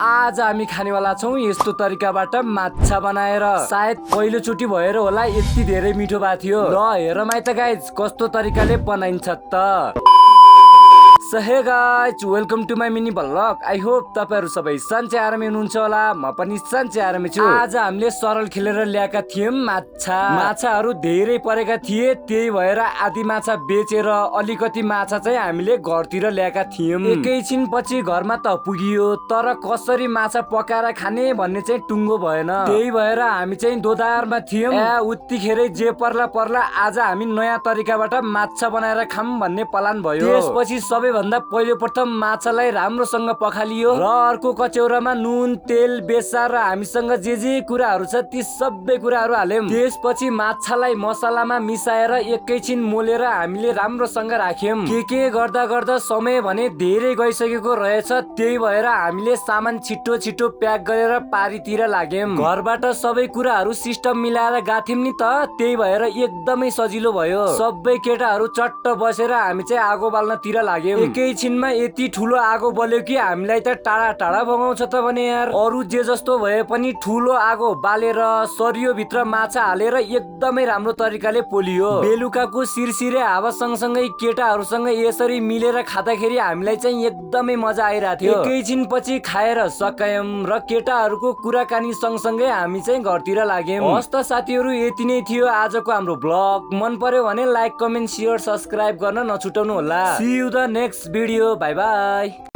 आज हामी खानेवाला छौँ यस्तो तरिकाबाट माछा बनाएर। सायद पहिलो चोटि भएर होला यति धेरै मिठो भएको थियो। ल हेरौँ है त गाइज कस्तो तरिकाले बनाइन्छ त। So hey guys, welcome to my mini vlog. I hope तपाईहरु सबै सन्चै आरामै हुनुहुन्छ होला। म पनि सन्चै आरामै छु। आज हामीले सरल खेलेर ल्याएका थियौं माछाहरु धेरै परेका थिए, त्यही भएर आधी माछा बेचेर अलिकति माछा चाहिँ हामीले घरतिर ल्याएका थियौं। एकैछिन पछि घरमा त पुगियो, तर कसरी माछा पकाएर खाने भन्ने चाहिँ टुङ्गो भएन। त्यही भएर हामी चाहिँ दोधारमा थियौं। उत्तिखेरै जे पर्ला पर्ला आज हामी नयाँ तरिकाबाट माछा बनाएर खाम भन्ने प्लान भयो। त्यसपछि सबैभन्दा पहिलो प्रथम माछालाई राम्रोसँग पखालियो र अर्को कचौरामा नुन, तेल, बेसार र हामीसँग जे कुराहरु छ ती सबै कुराहरु हाल्यौं। त्यसपछि माछालाई मसलामा मिसाएर एकैछिन मोलेर हामीले राम्रोसँग राख्यौं। के गर्दा गर्दा समय भने धेरै गइसकेको रहेछ, त्यही भएर हामीले सामान छिटो छिटो प्याक गरेर पारीतिर लाग्यौं। घरबाट सबै कुराहरु सिस्टम मिलाएर गाथ्यौं नि त, त्यही भएर एकदमै सजिलो भयो। सबै केटाहरु चट्ट बसेर हामी चाहिँ आगो बाल्नतिर लाग्यौं। एकैछिनमा यति ठुलो आगो बल्यो कि हामीलाई त टाढा टाढा बगाउँछ त भने यार। अरु जे जस्तो भए पनि ठुलो आगो बालेर सरियो भित्र माछा हालेर एकदमै राम्रो तरिकाले पोलियो। बेलुकाको सिरसिरे हावा सँगसँगै केटाहरुसँग यसरी मिलेर खाँदाखेरि हामीलाई चाहिँ एकदमै मजा आइरहेको थियो। एकैछिन पछि खाएर सकायौं र केटाहरुको कुराकानी सँगसँगै हामी चाहिँ घरतिर लाग्यौं। हस् त साथीहरु, यति नै थियो आजको हाम्रो ब्लग। मन पर्यो भने लाइक, कमेन्ट, शेयर, सब्स्क्राइब गर्न नछुटाउनु होला। See you the next video. Bye bye.